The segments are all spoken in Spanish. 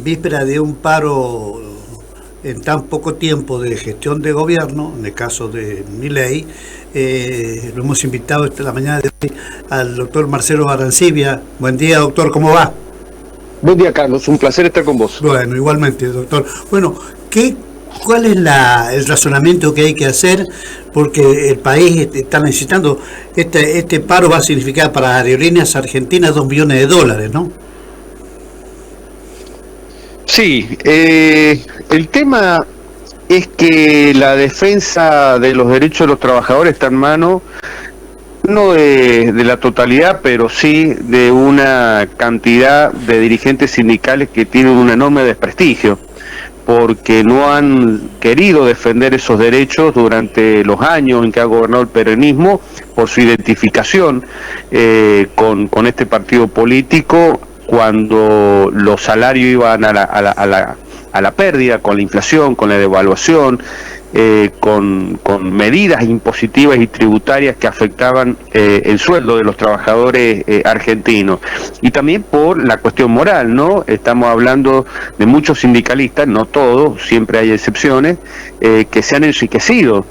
víspera de un paro en tan poco tiempo de gestión de gobierno, en el caso de Milei, lo hemos invitado esta mañana de hoy al doctor Marcelo Arancibia. Buen día, doctor, ¿cómo va? Buen día, Carlos, un placer estar con vos. Bueno, igualmente, doctor. Bueno, ¿cuál es el razonamiento que hay que hacer? Porque el país está necesitando, este paro va a significar para Aerolíneas Argentinas $2 millones, ¿no? Sí, el tema es que la defensa de los derechos de los trabajadores está en manos no de la totalidad, pero sí de una cantidad de dirigentes sindicales que tienen un enorme desprestigio, porque no han querido defender esos derechos durante los años en que ha gobernado el peronismo por su identificación con este partido político, cuando los salarios iban a la pérdida, con la inflación, con la devaluación, con medidas impositivas y tributarias que afectaban el sueldo de los trabajadores argentinos, y también por la cuestión moral, ¿no? Estamos hablando de muchos sindicalistas, no todos, siempre hay excepciones, que se han enriquecido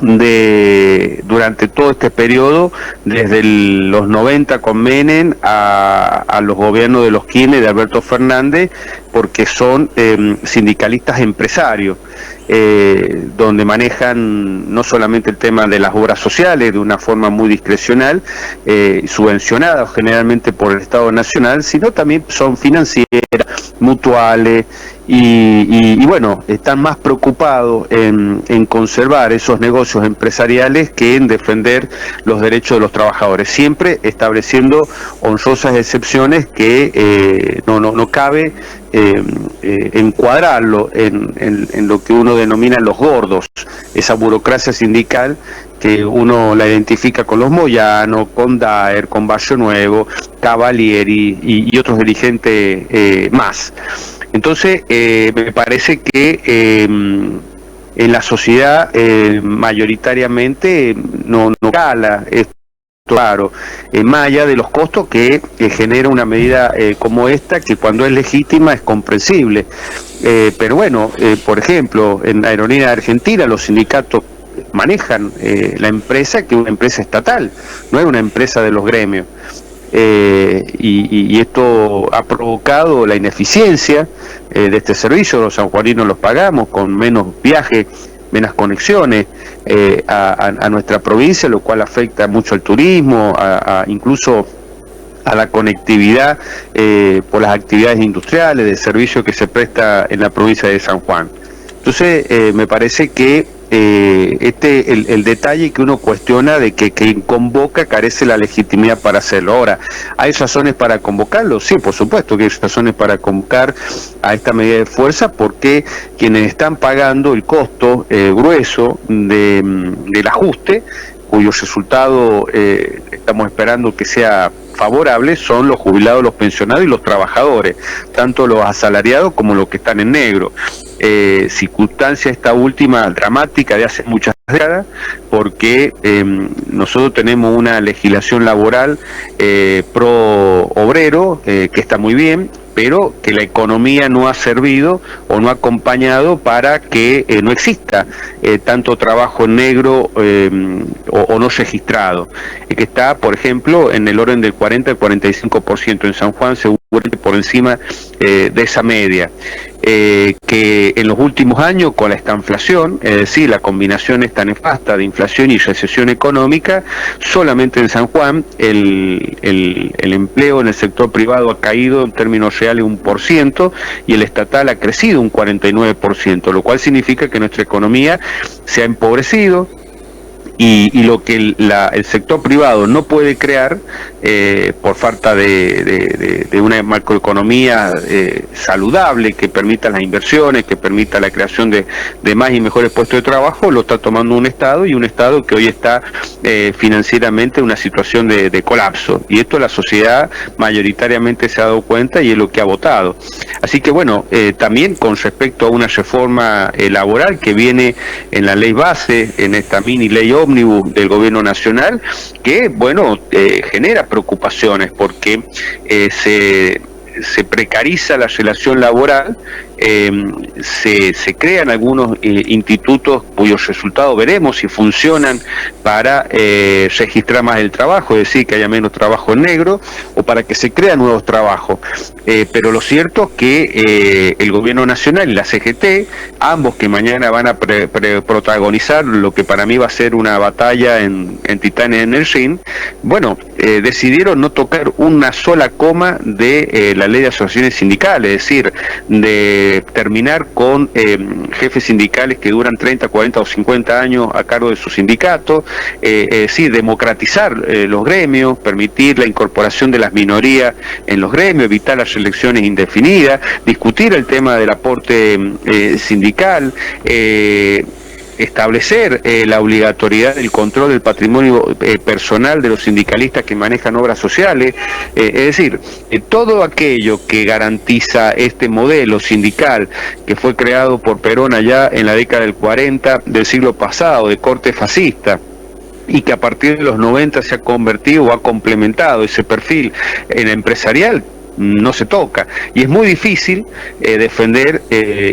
durante todo este periodo, desde los 90 con Menem a los gobiernos de los Kirchner, de Alberto Fernández, porque son sindicalistas empresarios, donde manejan no solamente el tema de las obras sociales de una forma muy discrecional, subvencionadas generalmente por el Estado Nacional, sino también son financieras, mutuales, y bueno, están más preocupados en conservar esos negocios empresariales que en defender los derechos de los trabajadores, siempre estableciendo honrosas excepciones que no cabe encuadrarlo en lo que uno denomina los gordos, esa burocracia sindical que uno la identifica con los Moyano, con Daer, con Barrio Nuevo, Cavalieri y otros dirigentes más. Entonces, me parece que en la sociedad mayoritariamente no cala esto, claro, más allá de los costos que genera una medida como esta, que cuando es legítima es comprensible. Pero bueno, por ejemplo, en Aerolíneas Argentinas los sindicatos manejan la empresa, que es una empresa estatal, no es una empresa de los gremios. Y esto ha provocado la ineficiencia de este servicio. Los sanjuaninos los pagamos con menos viajes, menos conexiones a nuestra provincia, lo cual afecta mucho al turismo, incluso a la conectividad por las actividades industriales, de servicio que se presta en la provincia de San Juan. Entonces, me parece que el detalle que uno cuestiona de que quien convoca carece la legitimidad para hacerlo. Ahora, ¿hay razones para convocarlo? Sí, por supuesto que hay razones para convocar a esta medida de fuerza, porque quienes están pagando el costo grueso del ajuste, cuyo resultado estamos esperando que sea favorable, son los jubilados, los pensionados y los trabajadores, tanto los asalariados como los que están en negro. Circunstancia esta última dramática de hace muchas décadas, porque nosotros tenemos una legislación laboral pro obrero, que está muy bien, pero que la economía no ha servido o no ha acompañado para que no exista tanto trabajo en negro o no registrado, que está, por ejemplo, en el orden del 40 al 45% en San Juan, seguramente por encima de esa media. Que en los últimos años, con la estanflación, es decir, la combinación esta nefasta de inflación y recesión económica, solamente en San Juan el empleo en el sector privado ha caído en términos reales 1% y el estatal ha crecido un 49%, lo cual significa que nuestra economía se ha empobrecido. Y lo que el sector privado no puede crear por falta de una macroeconomía saludable que permita las inversiones, que permita la creación de más y mejores puestos de trabajo, lo está tomando un Estado, y un Estado que hoy está financieramente en una situación de colapso. Y esto la sociedad mayoritariamente se ha dado cuenta y es lo que ha votado. Así que bueno, también con respecto a una reforma laboral que viene en la ley base, en esta mini ley ómnibus del gobierno nacional, que bueno, genera preocupaciones porque se precariza la relación laboral, se crean algunos institutos cuyos resultados veremos si funcionan para registrar más el trabajo, es decir, que haya menos trabajo en negro, o para que se crean nuevos trabajos. Pero lo cierto es que el gobierno nacional y la CGT, ambos que mañana van a protagonizar lo que para mí va a ser una batalla en Titanes en el ring, bueno, decidieron no tocar una sola coma de la ley de asociaciones sindicales, es decir, de terminar con jefes sindicales que duran 30, 40 o 50 años a cargo de su sindicato, es decir, democratizar los gremios, permitir la incorporación de las minorías en los gremios, evitar las elecciones indefinidas, discutir el tema del aporte sindical, establecer la obligatoriedad del control del patrimonio personal de los sindicalistas que manejan obras sociales, es decir, todo aquello que garantiza este modelo sindical que fue creado por Perón allá en la década del 40 del siglo pasado, de corte fascista, y que a partir de los 90 se ha convertido o ha complementado ese perfil en empresarial, no se toca, y es muy difícil defender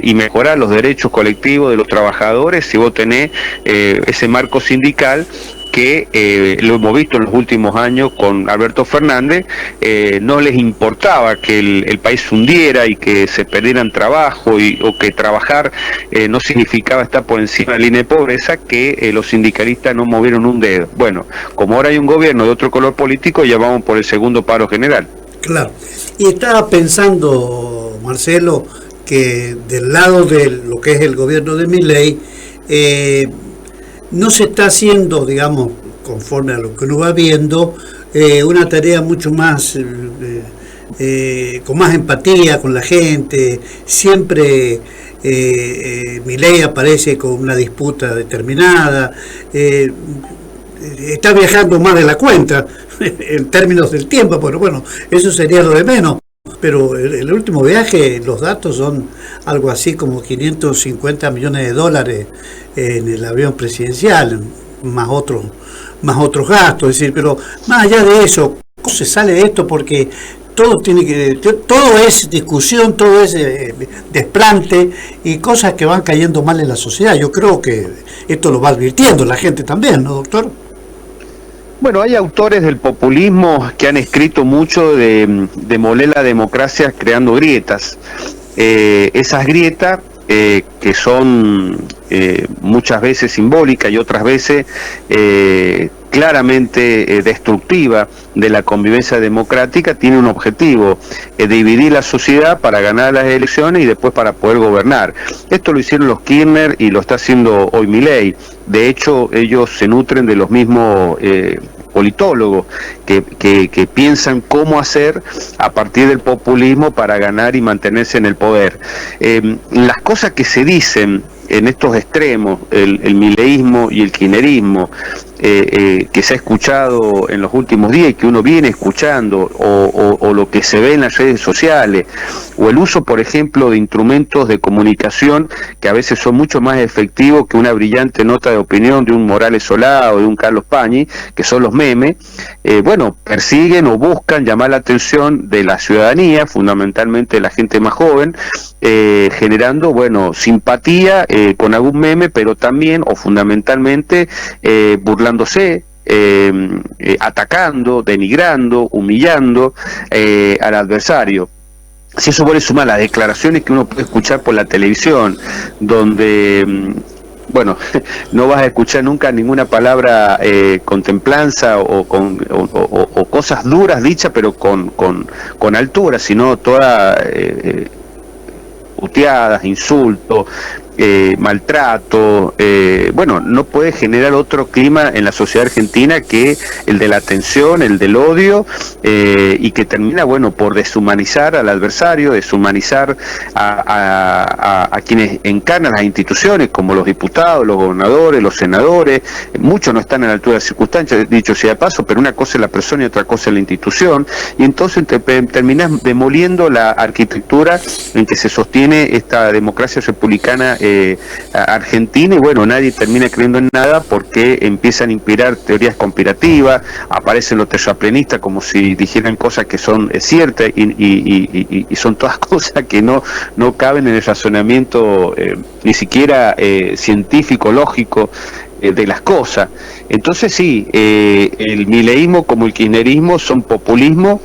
y mejorar los derechos colectivos de los trabajadores si vos tenés ese marco sindical que lo hemos visto en los últimos años con Alberto Fernández. No les importaba que el país se hundiera y que se perdieran trabajo o que trabajar no significaba estar por encima de la línea de pobreza, que los sindicalistas no movieron un dedo. Bueno, como ahora hay un gobierno de otro color político, ya vamos por el segundo paro general. Claro, y estaba pensando, Marcelo, que del lado de lo que es el gobierno de Milei, no se está haciendo, digamos, conforme a lo que uno va viendo, una tarea mucho más, con más empatía con la gente. Siempre Milei aparece con una disputa determinada, está viajando más de la cuenta en términos del tiempo, pero bueno, eso sería lo de menos. Pero el último viaje, los datos son algo así como 550 millones de dólares en el avión presidencial, más otros gastos. Es decir, pero más allá de eso, ¿cómo se sale de esto? Porque todo es discusión, todo es desplante y cosas que van cayendo mal en la sociedad. Yo creo que esto lo va advirtiendo la gente también, ¿no, doctor? Bueno, hay autores del populismo que han escrito mucho de demoler la democracia creando grietas. Esas grietas que son muchas veces simbólicas y otras veces claramente destructiva de la convivencia democrática, tiene un objetivo, dividir la sociedad para ganar las elecciones y después para poder gobernar. Esto lo hicieron los Kirchner y lo está haciendo hoy Milei. De hecho, ellos se nutren de los mismos politólogos que piensan cómo hacer a partir del populismo para ganar y mantenerse en el poder. Las cosas que se dicen en estos extremos, el mileísmo y el kirchnerismo, que se ha escuchado en los últimos días y que uno viene escuchando, o lo que se ve en las redes sociales, o el uso, por ejemplo, de instrumentos de comunicación que a veces son mucho más efectivos que una brillante nota de opinión de un Morales Solá o de un Carlos Pañi, que son los memes, bueno, persiguen o buscan llamar la atención de la ciudadanía, fundamentalmente de la gente más joven, generando, bueno, simpatía con algún meme, pero también o fundamentalmente burlándose, atacando, denigrando, humillando al adversario. Si eso puede sumar las declaraciones que uno puede escuchar por la televisión, donde bueno, no vas a escuchar nunca ninguna palabra con templanza o cosas duras dichas, pero con altura, sino todas puteadas, insultos, maltrato. Bueno, no puede generar otro clima en la sociedad argentina que el de la tensión, el del odio, y que termina, bueno, por deshumanizar al adversario, deshumanizar a quienes encarnan las instituciones, como los diputados, los gobernadores, los senadores. Muchos no están a la altura de las circunstancias, dicho sea de paso, pero una cosa es la persona y otra cosa es la institución, y entonces terminás demoliendo la arquitectura en que se sostiene esta democracia republicana a Argentina, y bueno, nadie termina creyendo en nada porque empiezan a inspirar teorías conspirativas, aparecen los terraplanistas como si dijeran cosas que son ciertas y son todas cosas que no caben en el razonamiento ni siquiera científico, lógico de las cosas. Entonces sí, el mileísmo como el kirchnerismo son populismo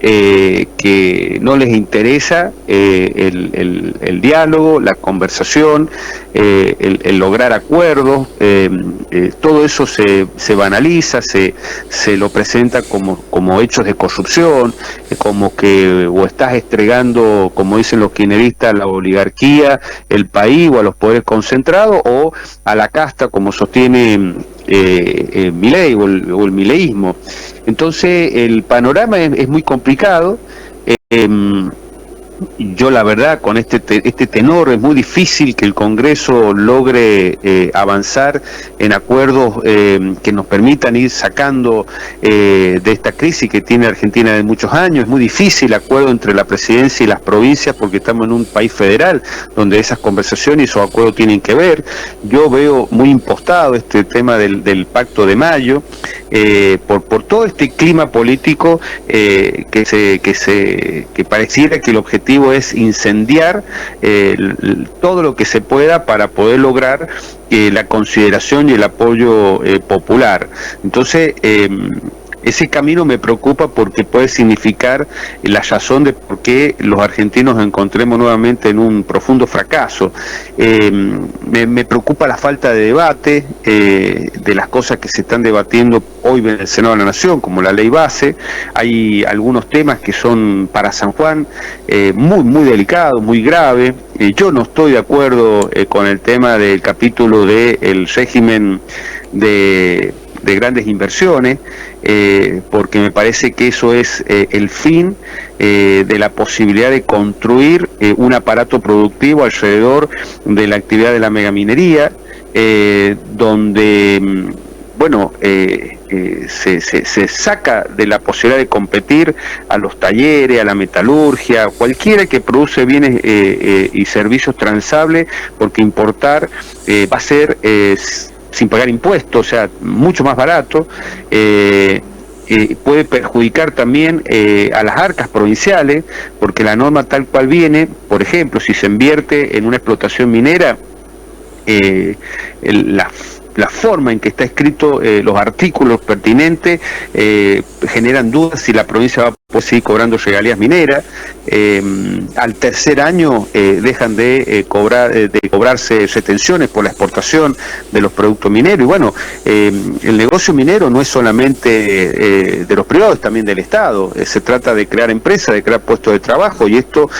que no les interesa el diálogo, la conversación, el lograr acuerdos, todo eso se banaliza, se lo presenta como hechos de corrupción, como que o estás entregando, como dicen los kirchneristas, a la oligarquía, el país o a los poderes concentrados, o a la casta, como sostiene Milei o el mileísmo. Entonces el panorama es muy complicado. Yo la verdad con este tenor es muy difícil que el Congreso logre avanzar en acuerdos que nos permitan ir sacando de esta crisis que tiene Argentina de muchos años. Es muy difícil el acuerdo entre la presidencia y las provincias porque estamos en un país federal donde esas conversaciones y esos acuerdos tienen que ver. Yo veo muy impostado este tema del Pacto de Mayo por todo este clima político que pareciera que el objetivo es incendiar todo lo que se pueda para poder lograr la consideración y el apoyo popular. Entonces ese camino me preocupa porque puede significar la razón de por qué los argentinos nos encontremos nuevamente en un profundo fracaso. Me preocupa la falta de debate de las cosas que se están debatiendo hoy en el Senado de la Nación, como la ley base. Hay algunos temas que son para San Juan muy delicados, muy graves. Yo no estoy de acuerdo con el tema del capítulo del régimen de grandes inversiones, porque me parece que eso es el fin de la posibilidad de construir un aparato productivo alrededor de la actividad de la megaminería, donde se saca de la posibilidad de competir a los talleres, a la metalurgia, cualquiera que produce bienes y servicios transables, porque importar va a ser sin pagar impuestos, o sea, mucho más barato. Puede perjudicar también a las arcas provinciales, porque la norma tal cual viene, por ejemplo, si se invierte en una explotación minera, la forma en que está escrito los artículos pertinentes generan dudas si la provincia va a poder seguir cobrando regalías mineras. Al tercer año dejan de cobrarse retenciones por la exportación de los productos mineros. Y bueno, el negocio minero no es solamente de los privados, también del Estado. Se trata de crear empresas, de crear puestos de trabajo, y esto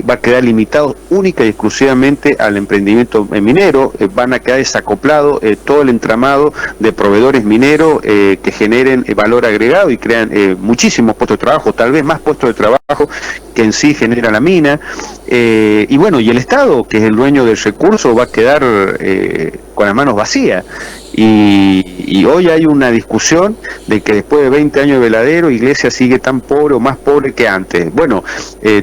va a quedar limitado única y exclusivamente al emprendimiento minero. Van a quedar desacoplados todo el entramado de proveedores mineros que generen valor agregado y crean muchísimos puestos de trabajo, tal vez más puestos de trabajo que en sí genera la mina. Y bueno, y el Estado, que es el dueño del recurso, va a quedar con las manos vacías. Y hoy hay una discusión de que después de 20 años de veladero, Iglesia sigue tan pobre o más pobre que antes. Bueno,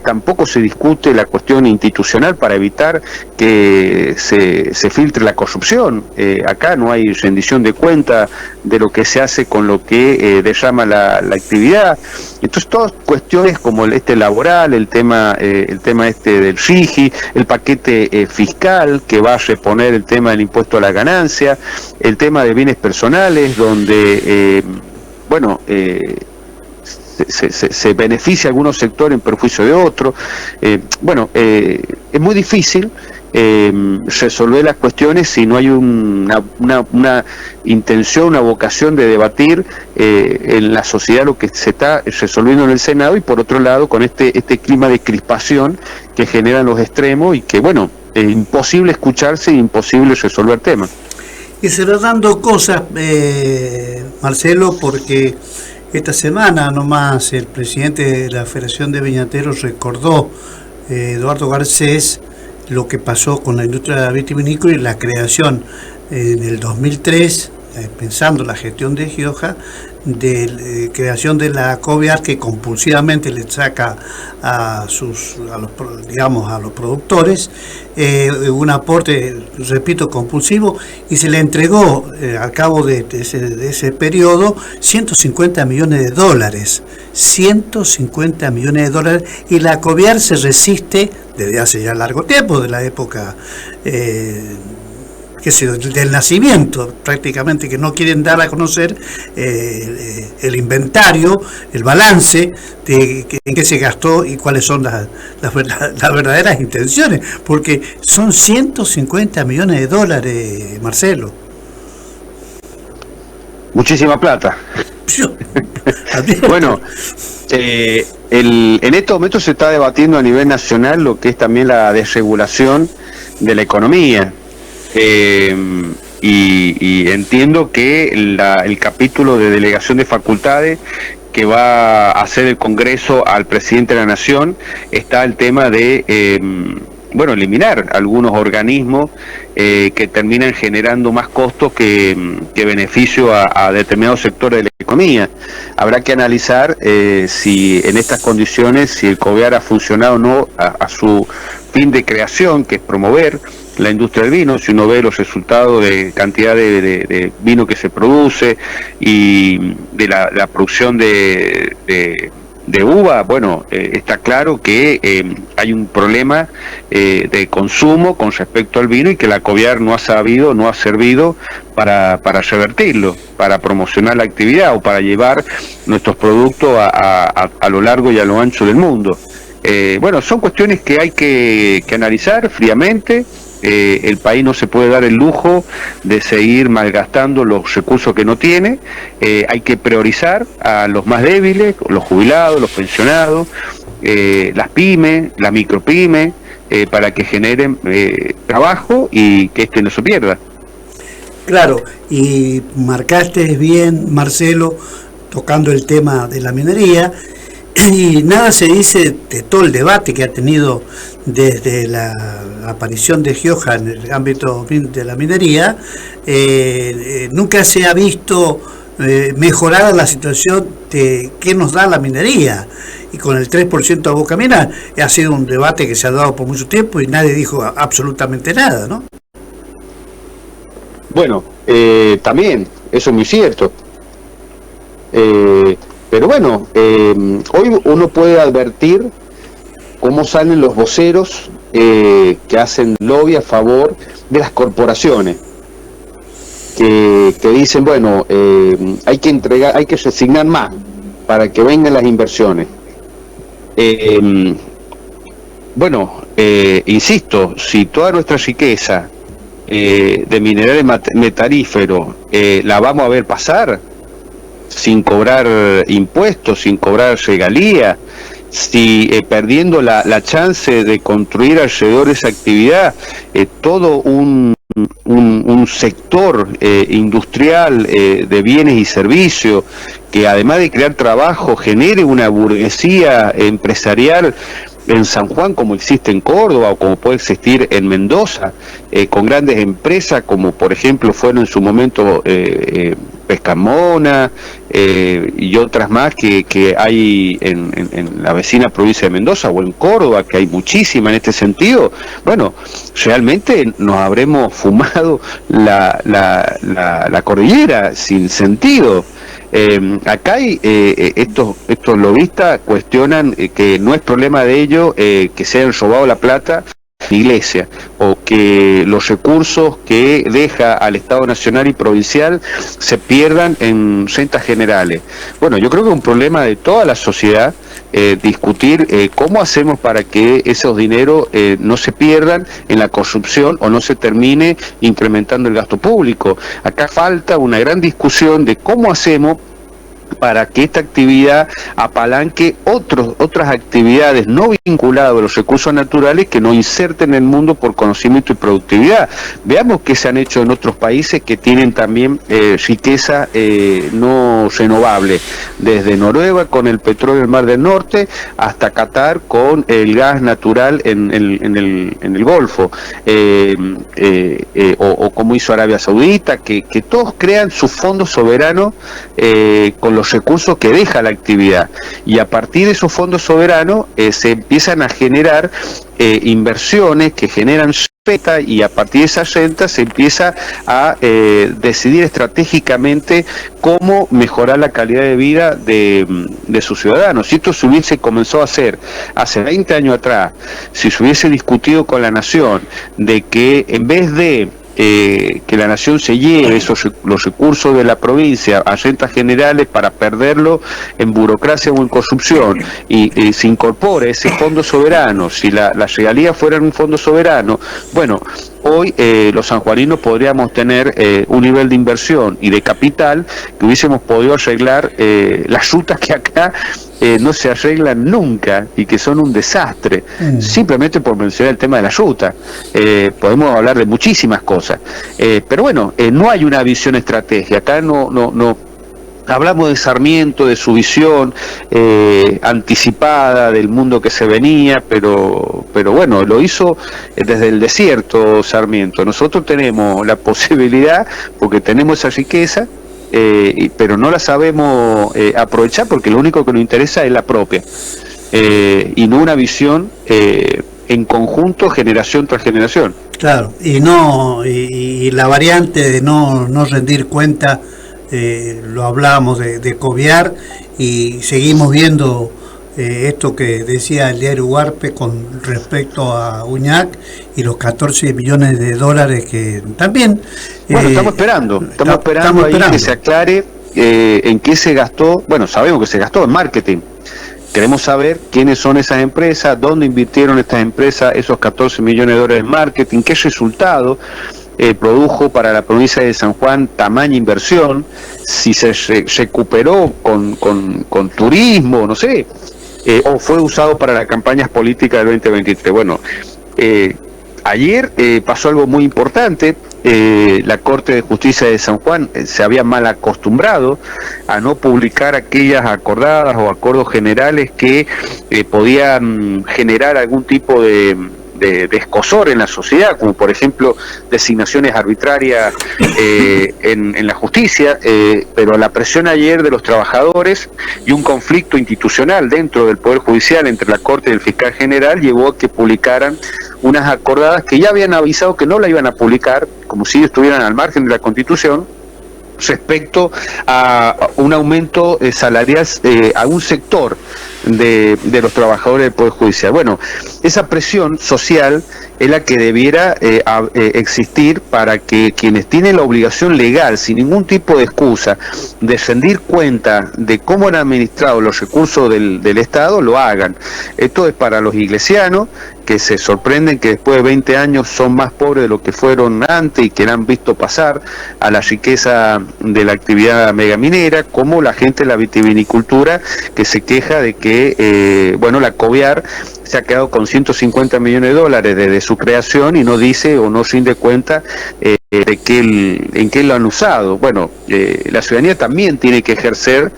tampoco se discute la cuestión institucional para evitar que se filtre la corrupción. Acá no hay rendición de cuenta de lo que se hace con lo que derrama la actividad. Entonces, todas cuestiones como este laboral, el tema este del RIGI, el paquete fiscal que va a reponer el tema del impuesto a la ganancia, el tema de bienes personales, donde se beneficia a algunos sectores en perjuicio de otros. Es muy difícil resolver las cuestiones si no hay una intención, una vocación de debatir en la sociedad lo que se está resolviendo en el Senado, y por otro lado con este clima de crispación que generan los extremos y que es imposible escucharse e imposible resolver temas. Y se van dando cosas, Marcelo, porque esta semana nomás el presidente de la Federación de Viñateros recordó, Eduardo Garcés, lo que pasó con la industria vitivinícola y la creación en el 2003 pensando la gestión de Gioja, de creación de la COVIAR, que compulsivamente le saca a los productores un aporte, repito, compulsivo, y se le entregó al cabo de ese periodo 150 millones de dólares. 150 millones de dólares, y la COVIAR se resiste desde hace ya largo tiempo, de la época del nacimiento prácticamente, que no quieren dar a conocer el inventario, el balance de en qué se gastó y cuáles son las verdaderas intenciones, porque son 150 millones de dólares, Marcelo. Muchísima plata. Bueno, en estos momentos se está debatiendo a nivel nacional lo que es también la desregulación de la economía. Y entiendo que el capítulo de delegación de facultades que va a hacer el Congreso al presidente de la Nación, está el tema de eliminar algunos organismos que terminan generando más costos que beneficio a determinados sectores de la economía. Habrá que analizar si en estas condiciones, si el COVIAR ha funcionado o no a su fin de creación, que es promover la industria del vino. Si uno ve los resultados de cantidad de vino que se produce y de la producción de uva, bueno, está claro que hay un problema de consumo con respecto al vino, y que la COVIAR no ha servido para revertirlo, para promocionar la actividad o para llevar nuestros productos a lo largo y a lo ancho del mundo. Son cuestiones que hay que analizar fríamente. El país no se puede dar el lujo de seguir malgastando los recursos que no tiene. Hay que priorizar a los más débiles, los jubilados, los pensionados, las pymes, las micropymes, para que generen trabajo y que no se pierda. Claro, y marcaste bien, Marcelo, tocando el tema de la minería, y nada se dice de todo el debate que ha tenido desde la aparición de Gioja en el ámbito de la minería. Nunca se ha visto mejorada la situación de qué nos da la minería, y con el 3% a boca mina ha sido un debate que se ha dado por mucho tiempo y nadie dijo absolutamente nada, ¿no? Bueno, también, eso es muy cierto. Pero bueno, hoy uno puede advertir cómo salen los voceros que hacen lobby a favor de las corporaciones, que dicen, bueno, hay que resignar más para que vengan las inversiones. Insisto, si toda nuestra riqueza de minerales metalíferos la vamos a ver pasar sin cobrar impuestos, sin cobrar regalías, perdiendo la chance de construir alrededor de esa actividad todo un sector industrial de bienes y servicios, que además de crear trabajo genere una burguesía empresarial en San Juan, como existe en Córdoba o como puede existir en Mendoza, con grandes empresas como por ejemplo fueron en su momento Pescamona y otras más que hay en la vecina provincia de Mendoza o en Córdoba, que hay muchísimas en este sentido. Bueno, realmente nos habremos fumado la cordillera sin sentido. Acá hay estos lobistas cuestionan que no es problema de ellos que se hayan robado la plata de la iglesia, o que los recursos que deja al Estado Nacional y Provincial se pierdan en rentas generales. Bueno, yo creo que es un problema de toda la sociedad discutir cómo hacemos para que esos dineros no se pierdan en la corrupción o no se termine incrementando el gasto público. Acá falta una gran discusión de cómo hacemos para que esta actividad apalanque otras actividades no vinculadas a los recursos naturales que nos inserten en el mundo por conocimiento y productividad. Veamos qué se han hecho en otros países que tienen también riqueza no renovable, desde Noruega con el petróleo del Mar del Norte hasta Qatar con el gas natural en el Golfo, o como hizo Arabia Saudita, que todos crean su fondo soberano con los recursos que deja la actividad, y a partir de esos fondos soberanos se empiezan a generar inversiones que generan renta, y a partir de esa renta se empieza a decidir estratégicamente cómo mejorar la calidad de vida de sus ciudadanos. Si esto se hubiese comenzado a hacer hace 20 años atrás, si se hubiese discutido con la nación de que en vez de que la nación se lleve los recursos de la provincia a rentas generales para perderlo en burocracia o en corrupción, y se incorpore ese fondo soberano, si las regalías fueran un fondo soberano, bueno, hoy los sanjuaninos podríamos tener un nivel de inversión y de capital que hubiésemos podido arreglar las rutas que acá no se arreglan nunca y que son un desastre, simplemente por mencionar el tema de la ruta. Podemos hablar de muchísimas cosas, pero bueno, no hay una visión estratégica, acá no hablamos de Sarmiento, de su visión anticipada del mundo que se venía, pero bueno, lo hizo desde el desierto Sarmiento. Nosotros tenemos la posibilidad, porque tenemos esa riqueza, pero no la sabemos aprovechar, porque lo único que nos interesa es la propia, y no una visión en conjunto, generación tras generación. Claro, y la variante de no rendir cuenta, lo hablábamos de cobiar, y seguimos viendo esto que decía el diario Huarpe con respecto a Uñac y los 14 millones de dólares que también... Bueno, estamos esperando ahí que se aclare en qué se gastó. Bueno, sabemos que se gastó en marketing. Queremos saber quiénes son esas empresas, dónde invirtieron estas empresas esos 14 millones de dólares en marketing, qué resultado produjo para la provincia de San Juan tamaña inversión, si se recuperó con turismo, no sé, o fue usado para las campañas políticas del 2023. Bueno, ayer pasó algo muy importante. La Corte de Justicia de San Juan se había mal acostumbrado a no publicar aquellas acordadas o acuerdos generales que podían generar algún tipo de escozor en la sociedad, como por ejemplo designaciones arbitrarias en la justicia, pero la presión ayer de los trabajadores y un conflicto institucional dentro del Poder Judicial entre la Corte y el Fiscal General llevó a que publicaran unas acordadas que ya habían avisado que no la iban a publicar, como si estuvieran al margen de la Constitución, respecto a un aumento salarial a un sector de los trabajadores del Poder Judicial. Bueno, esa presión social es la que debiera existir para que quienes tienen la obligación legal, sin ningún tipo de excusa, de rendir cuenta de cómo han administrado los recursos del Estado, lo hagan. Esto es para los iglesianos, que se sorprenden que después de 20 años son más pobres de lo que fueron antes y que han visto pasar a la riqueza de la actividad megaminera, como la gente de la vitivinicultura, que se queja de que, bueno, la Coviar se ha quedado con 150 millones de dólares desde su creación y no dice o no rinde cuenta de en qué lo han usado. Bueno, la ciudadanía también tiene que ejercer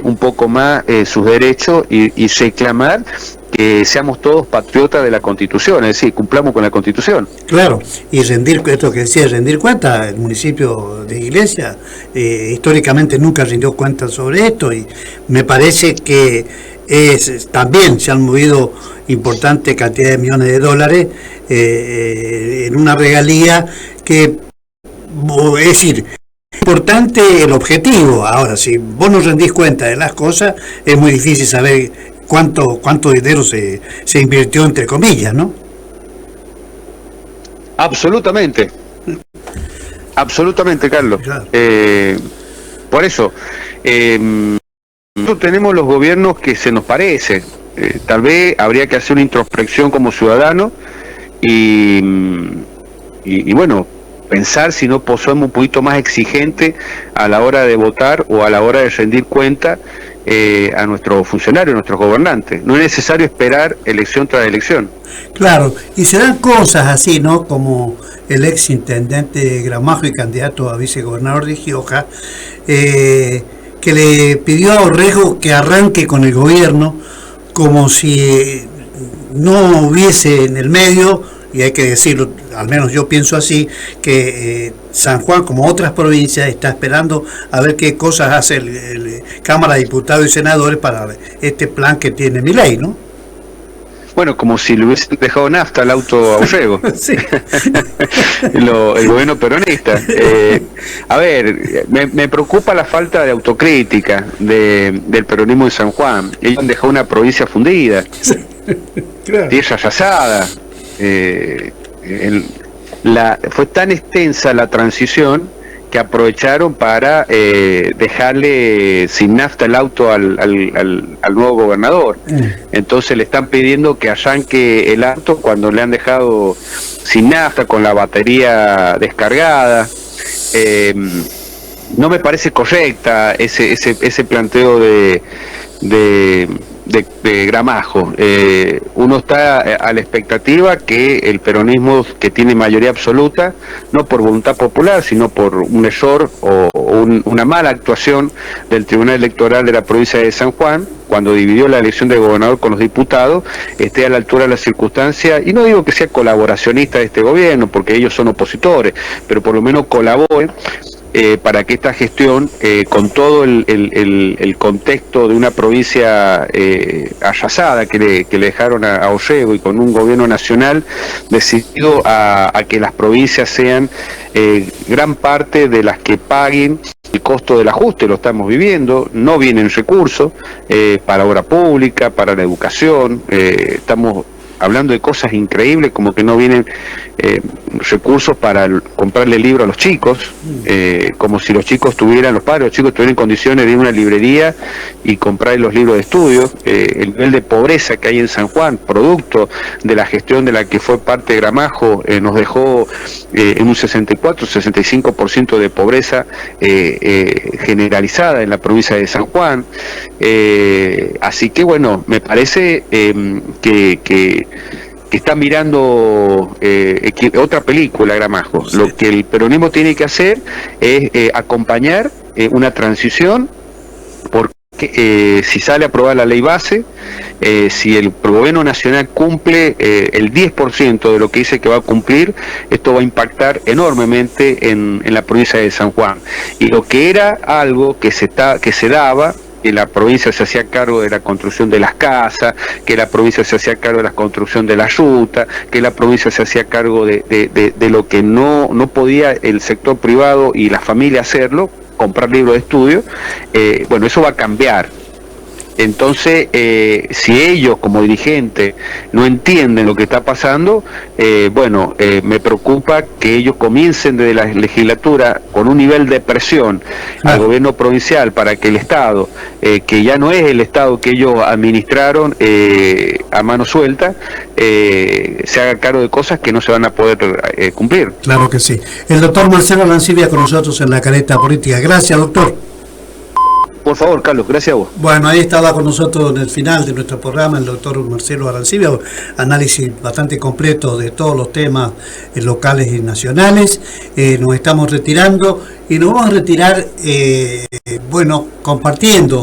un poco más sus derechos y reclamar que seamos todos patriotas de la Constitución, es decir, cumplamos con la Constitución. Claro, y rendir, esto que decía, rendir cuenta, el municipio de Iglesia históricamente nunca rindió cuenta sobre esto, y me parece que también se han movido importante cantidad de millones de dólares en una regalía que, es decir, importante el objetivo. Ahora, si vos no rendís cuenta de las cosas, es muy difícil saber cuánto dinero se invirtió, entre comillas, ¿no? Absolutamente, Carlos. Claro. Por eso, nosotros tenemos los gobiernos que se nos parecen. Tal vez habría que hacer una introspección como ciudadano y bueno, pensar si no somos un poquito más exigentes a la hora de votar o a la hora de rendir cuenta a nuestros funcionarios, a nuestros gobernantes. No es necesario esperar elección tras elección. Claro, y se dan cosas así, ¿no? Como el ex intendente Gramajo y candidato a vicegobernador de Gioja, que le pidió a Orrego que arranque con el gobierno como si no hubiese en el medio, y hay que decirlo, al menos yo pienso así, que San Juan, como otras provincias, está esperando a ver qué cosas hace el Cámara de Diputados y Senadores para este plan que tiene Milei, ¿no? Bueno, como si le hubiesen dejado nafta al auto a Orrego. Sí. El gobierno peronista. A ver, me preocupa la falta de autocrítica del peronismo de San Juan. Ellos han dejado una provincia fundida, Sí. Claro. tierra arrasada. Fue tan extensa la transición que aprovecharon para dejarle sin nafta el auto al nuevo gobernador. Entonces le están pidiendo que arranque el auto cuando le han dejado sin nafta, con la batería descargada. No me parece correcta ese planteo de Gramajo. Uno está a la expectativa que el peronismo, que tiene mayoría absoluta, no por voluntad popular, sino por un error o una mala actuación del Tribunal Electoral de la provincia de San Juan, cuando dividió la elección de gobernador con los diputados, esté a la altura de las circunstancias, y no digo que sea colaboracionista de este gobierno, porque ellos son opositores, pero por lo menos colabore para que esta gestión, con todo el contexto de una provincia arrasada que le dejaron a Orrego, y con un gobierno nacional decidido a que las provincias sean gran parte de las que paguen el costo del ajuste. Lo estamos viviendo, no vienen recursos para obra pública, para la educación, estamos hablando de cosas increíbles, como que no vienen recursos para comprarle libros a los chicos, como si los padres de los chicos tuvieran condiciones de ir a una librería y comprar los libros de estudio. El nivel de pobreza que hay en San Juan, producto de la gestión de la que fue parte de Gramajo, nos dejó en un 64-65% de pobreza generalizada en la provincia de San Juan. Así que bueno, me parece que está mirando otra película, Gramajo. Sí. Lo que el peronismo tiene que hacer es acompañar una transición, porque si sale aprobada la ley base, si el gobierno nacional cumple el 10% de lo que dice que va a cumplir, esto va a impactar enormemente en la provincia de San Juan. Y lo que era algo que se daba, que la provincia se hacía cargo de la construcción de las casas, que la provincia se hacía cargo de la construcción de la ruta, que la provincia se hacía cargo de lo que no podía el sector privado y la familia hacerlo, comprar libros de estudio. Bueno, eso va a cambiar. Entonces, si ellos como dirigentes no entienden lo que está pasando, me preocupa que ellos comiencen desde la legislatura con un nivel de presión al gobierno provincial para que el Estado, que ya no es el Estado que ellos administraron a mano suelta, se haga cargo de cosas que no se van a poder cumplir. Claro que sí. El doctor Marcelo Arancibia con nosotros en la Caleta Política. Gracias, doctor. Por favor, Carlos, gracias a vos. Bueno, ahí estaba con nosotros en el final de nuestro programa el doctor Marcelo Arancibia, análisis bastante completo de todos los temas locales y nacionales. Nos estamos retirando y nos vamos a retirar, compartiendo